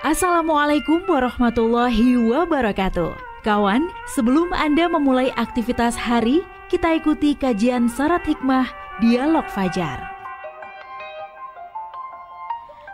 Assalamualaikum warahmatullahi wabarakatuh. Kawan, sebelum Anda memulai aktivitas hari, kita ikuti kajian syarat hikmah Dialog Fajar.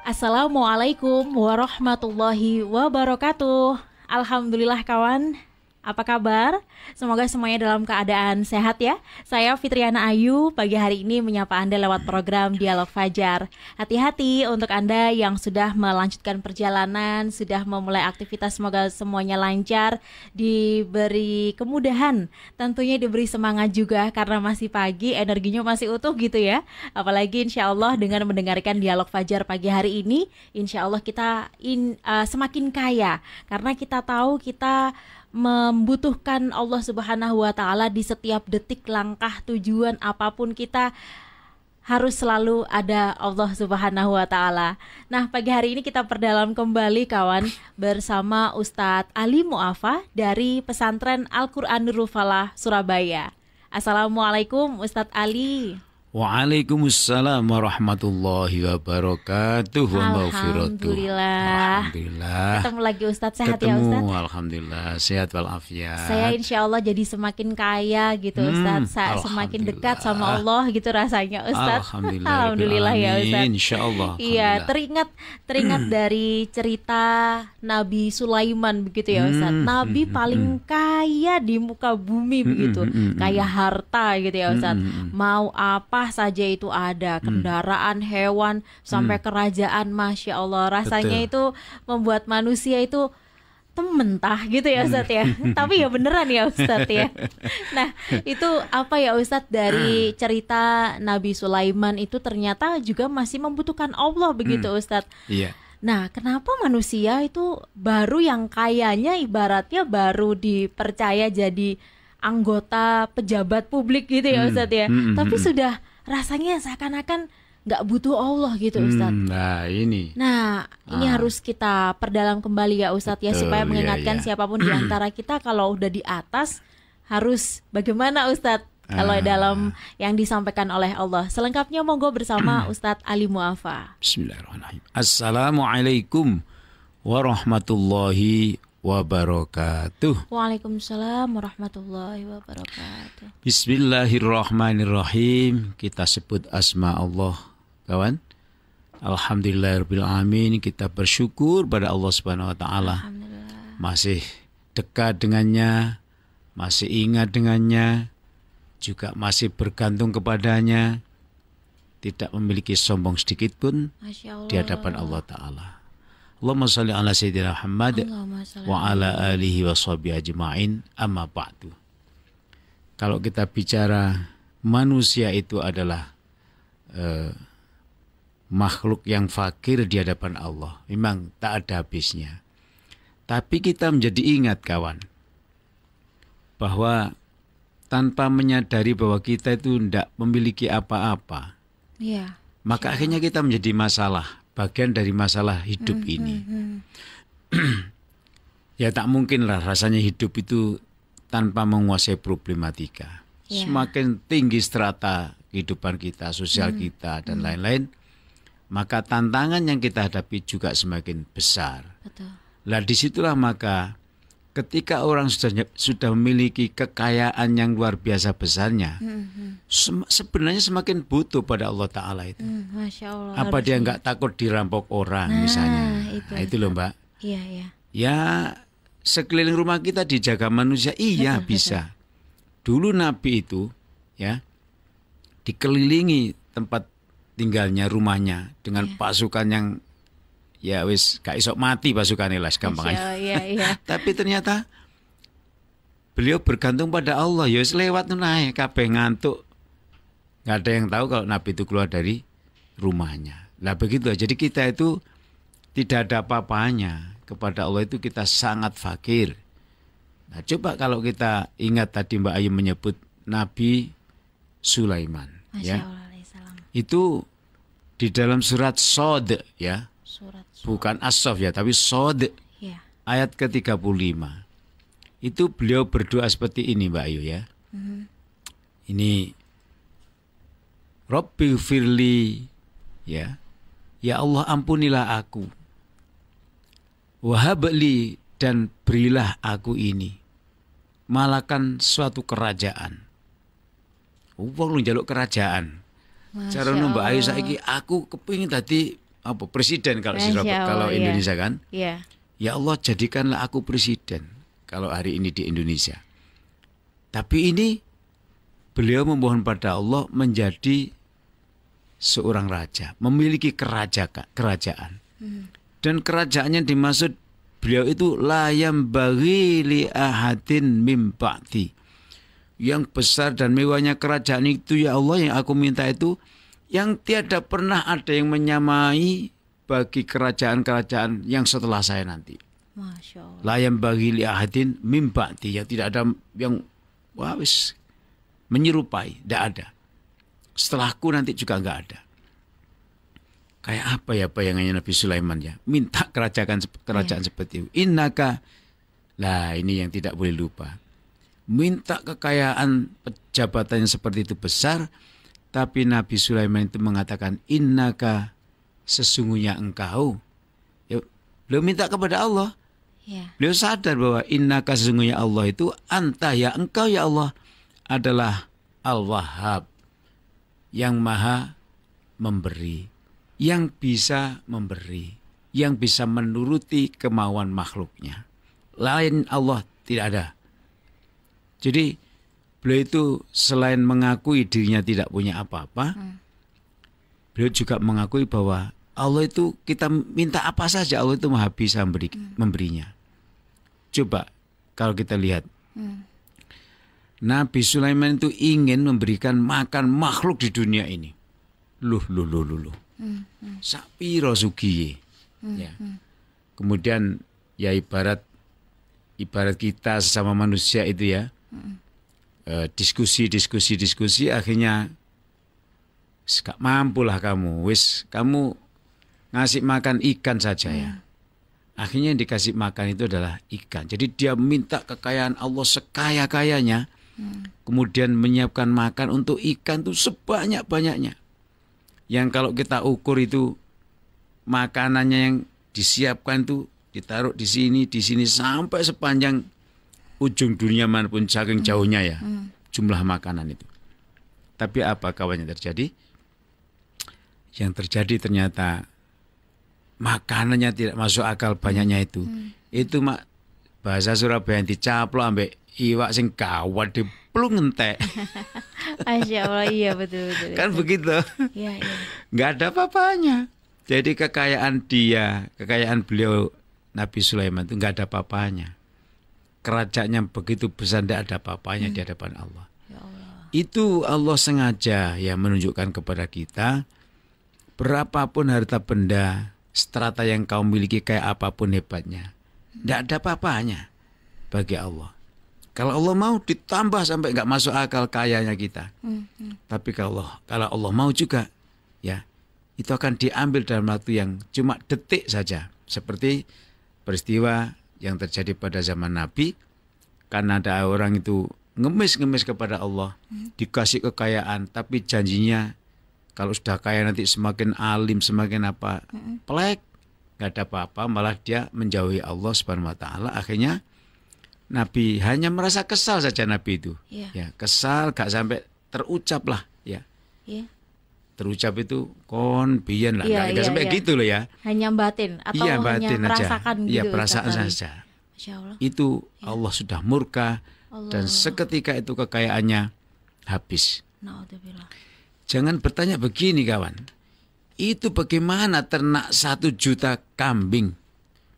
Assalamualaikum warahmatullahi wabarakatuh. Alhamdulillah kawan, apa kabar? Semoga semuanya dalam keadaan sehat ya. Saya Fitriana Ayu, pagi hari ini menyapa Anda lewat program Dialog Fajar. Hati-hati untuk Anda yang sudah melanjutkan perjalanan, sudah memulai aktivitas, semoga semuanya lancar, diberi kemudahan, tentunya diberi semangat juga karena masih pagi, energinya masih utuh gitu ya. Apalagi insya Allah dengan mendengarkan Dialog Fajar pagi hari ini, insya Allah kita semakin kaya karena kita tahu kita membutuhkan Allah Subhanahu wa Ta'ala di setiap detik, langkah, tujuan apapun kita harus selalu ada Allah Subhanahu wa Ta'ala. Nah, pagi hari ini kita perdalam kembali kawan bersama Ustadz Ali Mu'afa dari Pesantren Al-Quran Nurul Falah Surabaya. Assalamualaikum Ustadz Ali. Waalaikumsalam warahmatullahi wabarakatuh. Alhamdulillah. Ketemu lagi Ustadz, sehat ya Ustadz? Alhamdulillah, sehat walafiat. Saya insya Allah jadi semakin kaya gitu Ustadz. Semakin dekat sama Allah gitu rasanya Ustadz. Alhamdulillah ya Ustadz. Insya Allah. Iya, teringat dari cerita Nabi Sulaiman begitu ya Ustadz. Nabi paling kaya di muka bumi begitu. Kaya harta gitu ya Ustadz. Mau apa saja itu ada, kendaraan, hewan, sampai kerajaan, Masya Allah. Rasanya itu membuat manusia itu mentah gitu ya Ustadz ya. Tapi ya beneran ya Ustadz ya. Nah, itu apa ya Ustadz dari cerita Nabi Sulaiman itu ternyata juga masih membutuhkan Allah begitu Ustadz. Iya. Nah, kenapa manusia itu baru yang kayanya ibaratnya baru dipercaya jadi anggota pejabat publik gitu ya Ustadz ya. Tapi sudah rasanya seakan-akan nggak butuh Allah gitu Ustadz. Ini harus kita perdalam kembali ya Ustadz. Betul, ya supaya mengingatkan siapapun di antara kita kalau udah di atas harus bagaimana Ustadz kalau dalam yang disampaikan oleh Allah. Selengkapnya monggo bersama Ustadz Ali Mu'afa. Bismillahirrahmanirrahim. Assalamualaikum warahmatullahi wabarakatuh. Waalaikumsalam warahmatullahi wabarakatuh. Bismillahirrahmanirrahim. Kita sebut asma Allah, kawan. Alhamdulillahirrahmanirrahim. Kita bersyukur pada Allah Subhanahu wa Ta'ala. Masih dekat dengannya, masih ingat dengannya, juga masih bergantung kepadanya, tidak memiliki sombong sedikit pun di hadapan Allah Ta'ala. Allahumma sholli ala sayyidina Muhammad wa ala alihi wa sahbihi ajma'in, amma ba'du. Kalau kita bicara manusia itu adalah makhluk yang fakir di hadapan Allah, memang tak ada habisnya. Tapi kita menjadi ingat kawan, bahwa tanpa menyadari bahwa kita itu tidak memiliki apa-apa, maka akhirnya kita menjadi masalah, bagian dari masalah hidup ini. Ya tak mungkinlah rasanya hidup itu tanpa menguasai problematika. Semakin tinggi strata kehidupan kita, sosial kita dan lain-lain, maka tantangan yang kita hadapi juga semakin besar. Betul. Lah disitulah maka ketika orang sudah memiliki kekayaan yang luar biasa besarnya, sebenarnya semakin butuh pada Allah Ta'ala itu. Masya Allah. Apa dia nggak takut dirampok orang misalnya? Itu loh Mbak. Iya. Ya sekeliling rumah kita dijaga manusia, iya betul, bisa. Betul. Dulu Nabi itu ya dikelilingi tempat tinggalnya, rumahnya dengan pasukan yang ya wis gak isok mati pasukannya lah gampangnya. Iya. Tapi ternyata beliau bergantung pada Allah. Ya wis lewat naik kabeh ngantuk. Gak ada yang tahu kalau Nabi itu keluar dari rumahnya. Lah begitu. Jadi kita itu tidak ada apa-apanya. Kepada Allah itu kita sangat fakir. Nah, coba kalau kita ingat tadi Mbak Ayu menyebut Nabi Sulaiman, ya. Itu di dalam surat Shad ya. Bukan As-Saff ya, tapi Shad. Ayat ke-35. Itu beliau berdoa seperti ini Mbak Ayu ya. Ini Rabbi firli ya. Ya Allah ampunilah aku. wahabli, dan berilah aku ini malakan suatu kerajaan. Wong lu njaluk kerajaan. Cara Mbak Ayu saiki aku kepingin tadi apa presiden kalau kalau Indonesia kan. Iya. Ya Allah, jadikanlah aku presiden kalau hari ini di Indonesia. Tapi ini beliau memohon pada Allah menjadi seorang raja, memiliki kerajaan. Dan kerajaannya dimaksud beliau itu layam bagi li ahadin mim ba'di. Yang besar dan mewahnya kerajaan itu ya Allah yang aku minta itu yang tiada pernah ada yang menyamai bagi kerajaan-kerajaan yang setelah saya nanti. Masya Allah. Layam bagi li ahadin mim ba'di, ya tidak ada yang menyerupai, tidak ada. Setelahku nanti juga enggak ada. Kayak apa ya bayangannya Nabi Sulaiman ya? Minta kerajaan seperti itu. Innaka, lah ini yang tidak boleh lupa. Minta kekayaan jabatannya seperti itu besar, tapi Nabi Sulaiman itu mengatakan innaka, sesungguhnya engkau. Ya, beliau minta kepada Allah. Ya. Beliau sadar bahwa innaka, sesungguhnya Allah itu anta, ya engkau ya Allah adalah Al-Wahhab, yang maha memberi, yang bisa memberi, yang bisa menuruti kemauan makhluknya. Lain Allah tidak ada. Jadi beliau itu selain mengakui dirinya tidak punya apa-apa, beliau juga mengakui bahwa Allah itu kita minta apa saja Allah itu maha bisa memberinya. Coba kalau kita lihat, Nabi Sulaiman itu ingin memberikan makan makhluk di dunia ini. Luh. Sapiro sugiye. Ya. Kemudian ya ibarat kita sesama manusia itu ya. Diskusi akhirnya gak mampulah kamu. Kamu ngasih makan ikan saja ya. Akhirnya yang dikasih makan itu adalah ikan. Jadi dia minta kekayaan Allah sekaya-kayanya. Kemudian menyiapkan makan untuk ikan itu sebanyak-banyaknya. Yang kalau kita ukur itu makanannya yang disiapkan itu ditaruh di sini sampai sepanjang ujung dunia manapun saking jauhnya ya jumlah makanan itu. Tapi apa kawan yang terjadi? Yang terjadi ternyata makanannya tidak masuk akal banyaknya itu. Itu bahasa Surabaya dicaplok ambek iwak sing kawat diplung entek. Masya Allah, iya betul. Kan begitu. Iya. Nggak ada apa-apanya. Jadi kekayaan beliau Nabi Sulaiman itu nggak ada apa-apanya. Kerajaannya begitu besar, tidak ada apa-apanya di hadapan Allah. Ya Allah. Itu Allah sengaja ya menunjukkan kepada kita, berapapun harta benda, strata yang kau miliki kayak apapun hebatnya, tidak ada apa-apanya bagi Allah. Kalau Allah mau ditambah sampai nggak masuk akal kayanya kita. Tapi kalau Allah mau juga, ya itu akan diambil dalam waktu yang cuma detik saja. Seperti peristiwa yang terjadi pada zaman Nabi, karena ada orang itu ngemis kepada Allah, dikasih kekayaan, tapi janjinya kalau sudah kaya nanti semakin alim, semakin apa, pelek, nggak ada apa-apa, malah dia menjauhi Allah Subhanahu Wa Taala. Akhirnya Nabi hanya merasa kesal saja Nabi itu, ya kesal, gak sampai terucap lah, ya. Terucap itu kon biyen lah, gak sampai gitu loh ya. Hanya batin atau hanya batin merasakan aja. gitu. Iya, perasaan saja. Masya Allah. Itu Allah sudah murka dan seketika itu kekayaannya habis. Naudzubillah. Jangan bertanya begini kawan, itu bagaimana ternak 1 juta kambing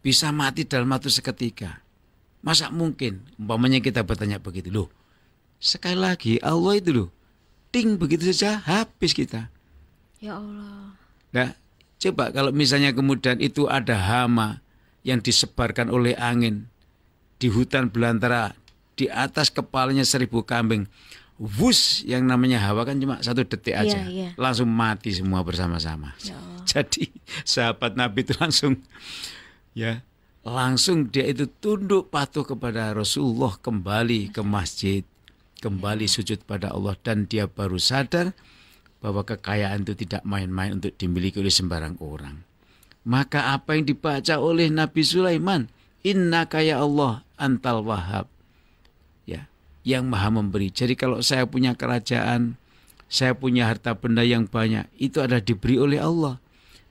bisa mati dalam waktu seketika? Masa mungkin? Umpamanya kita bertanya begitu loh. Sekali lagi Allah itu loh, ting begitu saja habis kita. Ya Allah. Nah, coba kalau misalnya kemudian itu ada hama yang disebarkan oleh angin di hutan belantara, di atas kepalanya 1000 kambing, wus, yang namanya hawa kan cuma 1 detik aja, langsung mati semua bersama-sama. Ya Allah. Jadi sahabat Nabi itu langsung dia itu tunduk patuh kepada Rasulullah, kembali ke masjid, kembali sujud pada Allah, dan dia baru sadar bahwa kekayaan itu tidak main-main untuk dimiliki oleh sembarang orang. Maka apa yang dibaca oleh Nabi Sulaiman, innaka ya Allah antal wahhab, ya, yang maha memberi. Jadi kalau saya punya kerajaan, saya punya harta benda yang banyak, itu adalah diberi oleh Allah.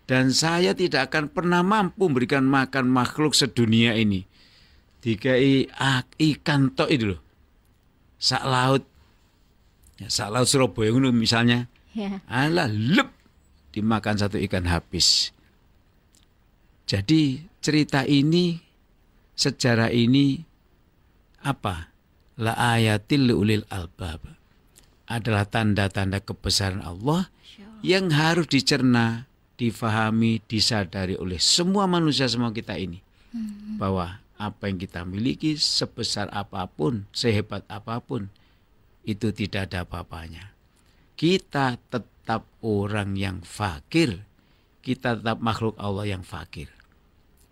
Dan saya tidak akan pernah mampu memberikan makan makhluk sedunia ini. Dikai ikan tok itu loh. Sak laut. Ya, sak laut Surabaya misalnya. Ya. Alah lep dimakan satu ikan habis. Jadi cerita ini, sejarah ini apa? La ayatil ulil albab. Adalah tanda-tanda kebesaran Allah yang harus dicerna, difahami, disadari oleh semua manusia, semua kita ini. Bahwa apa yang kita miliki sebesar apapun, sehebat apapun, itu tidak ada apa-apanya. Kita tetap orang yang fakir. Kita tetap makhluk Allah yang fakir.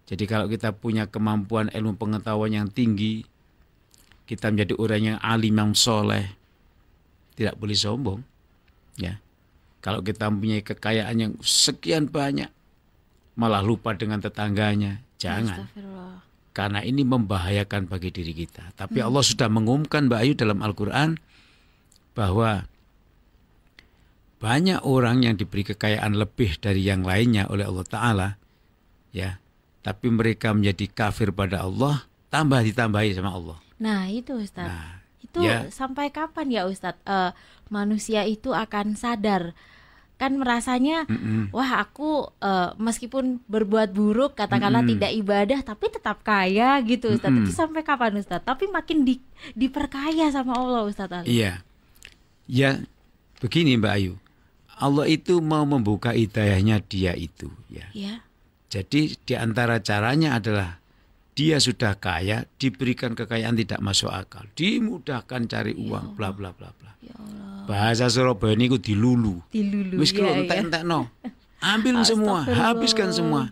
Jadi kalau kita punya kemampuan ilmu pengetahuan yang tinggi, kita menjadi orang yang alim, yang soleh, tidak boleh sombong. Ya. Kalau kita mempunyai kekayaan yang sekian banyak, malah lupa dengan tetangganya, jangan. Karena ini membahayakan bagi diri kita. Tapi Allah sudah mengumumkan Mbak Ayu dalam Al-Quran bahwa banyak orang yang diberi kekayaan lebih dari yang lainnya oleh Allah Ta'ala, ya, tapi mereka menjadi kafir pada Allah, tambah ditambahi sama Allah. Nah itu Ustadz, Nah, itu ya. sampai kapan ya Ustadz manusia itu akan sadar? Kan merasanya, wah aku meskipun berbuat buruk, katakanlah tidak ibadah, tapi tetap kaya gitu Ustadz. Itu sampai kapan Ustadz? Tapi makin diperkaya sama Allah Ustadz Ali. Iya, ya begini Mbak Ayu, Allah itu mau membuka hidayahnya dia itu, ya. Ya. Jadi di antara caranya adalah dia sudah kaya, diberikan kekayaan tidak masuk akal, dimudahkan cari uang, bla bla bla bla. Ya Allah. Bahasa Surabaya ini ku dilulu. Ya, Wis kalau entek-entek no. Ambil semua, habiskan semua.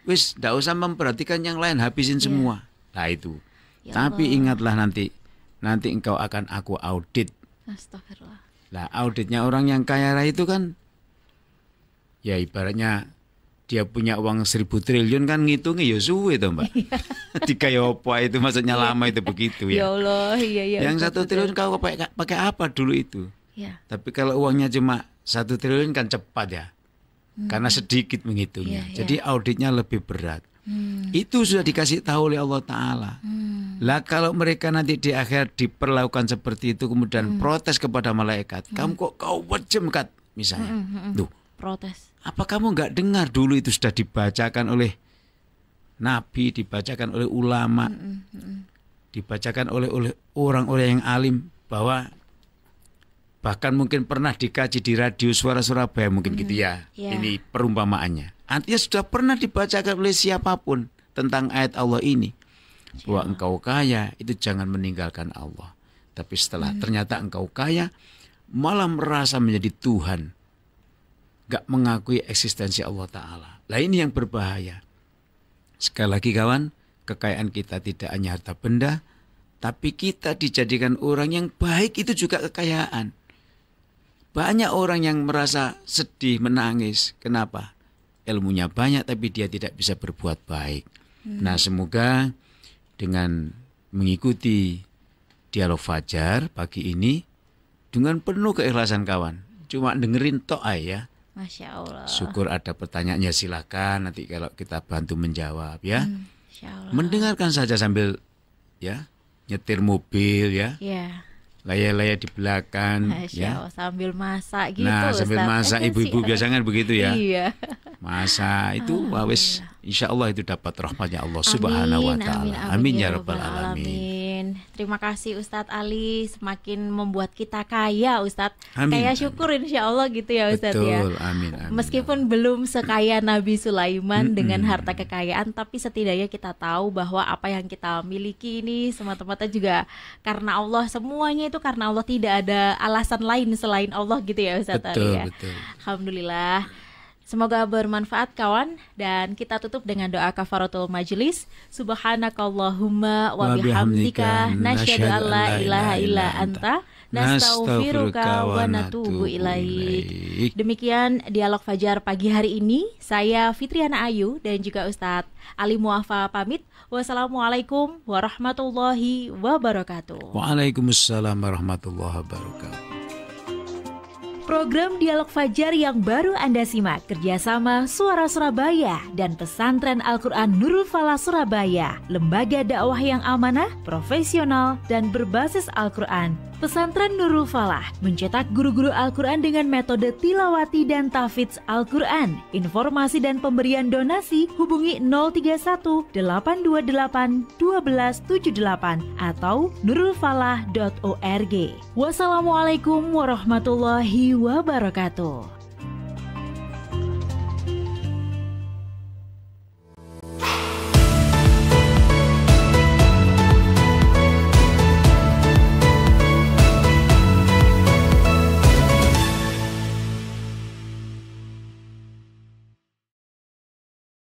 Wis ndak usah memperhatikan yang lain, habisin semua. Nah itu. Ya Tapi Allah. ingatlah nanti engkau akan aku audit. Astagfirullah. Lah auditnya orang yang kaya raya itu kan, ya ibaratnya dia punya uang 1.000 triliun kan ngitungnya ya suwe toh Mbak. Tiga ya apa itu maksudnya lama itu begitu Ya ya. Allah, iya. Yang 1 triliun kau pakai apa dulu itu? Ya. Tapi kalau uangnya cuma 1 triliun kan cepat ya. Karena sedikit menghitungnya. Iya, Jadi auditnya lebih berat. Itu sudah dikasih tahu oleh Allah Ta'ala. Lah kalau mereka nanti di akhir diperlakukan seperti itu kemudian protes kepada malaikat, kamu kok kau wajem kat misalnya. Duh, Protes. apa kamu nggak dengar dulu itu sudah dibacakan oleh Nabi, dibacakan oleh ulama, dibacakan oleh orang-orang yang alim, bahwa bahkan mungkin pernah dikaji di radio Suara Surabaya mungkin gitu ya. Ya. Ini perumpamaannya. Artinya sudah pernah dibacakan oleh siapapun tentang ayat Allah ini. Bahwa engkau kaya itu jangan meninggalkan Allah. Tapi setelah ternyata engkau kaya, malah merasa menjadi Tuhan. Gak mengakui eksistensi Allah Ta'ala. Lah ini yang berbahaya. Sekali lagi kawan, kekayaan kita tidak hanya harta benda, tapi kita dijadikan orang yang baik itu juga kekayaan. Banyak orang yang merasa sedih, menangis. Kenapa? Ilmunya banyak tapi dia tidak bisa berbuat baik. Nah semoga dengan mengikuti dialog Fajar pagi ini dengan penuh keikhlasan kawan. Cuma dengerin tok ya. Masya Allah. Syukur ada pertanyaannya silakan nanti kalau kita bantu menjawab ya. Masya Allah. Mendengarkan saja sambil ya nyetir mobil ya. Ya. Laya-laya di belakang Masya ya. Allah, sambil masak gitu Nah, sambil Ustaz. masak ibu-ibu biasanya begitu ya. Iya. Masak itu wis insyaallah itu dapat rahmatnya Allah Subhanahu wa taala. Amin ya rabbal alamin. Terima kasih Ustadz Ali, semakin membuat kita kaya Ustadz. Amin, Kaya amin. syukur insya Allah gitu ya Ustadz ya. Betul, amin, amin. Meskipun belum sekaya Nabi Sulaiman dengan harta kekayaan, tapi setidaknya kita tahu bahwa apa yang kita miliki ini semata-mata juga karena Allah, semuanya itu karena Allah, tidak ada alasan lain selain Allah gitu ya Ustadz Ali Betul, ya. betul. Alhamdulillah. Semoga bermanfaat kawan, dan kita tutup dengan doa kafaratul majelis. Subhanakallahumma wa bihamdika nasyhadu an la ilaha illa anta nastaghfiruka wa natubu ilaik. Demikian dialog Fajar pagi hari ini. Saya Fitriana Ayu dan juga Ustadz Ali Muafa pamit. Wassalamualaikum warahmatullahi wabarakatuh. Waalaikumsalam warahmatullahi wabarakatuh. Program Dialog Fajar yang baru Anda simak kerjasama Suara Surabaya dan Pesantren Al-Quran Nurul Falah Surabaya, lembaga dakwah yang amanah, profesional, dan berbasis Al-Quran. Pesantren Nurul Falah mencetak guru-guru Al-Quran dengan metode tilawati dan tahfidz Al-Quran. Informasi dan pemberian donasi hubungi 031 828 1278 atau nurulfalah.org. Wassalamualaikum warahmatullahi wabarakatuh.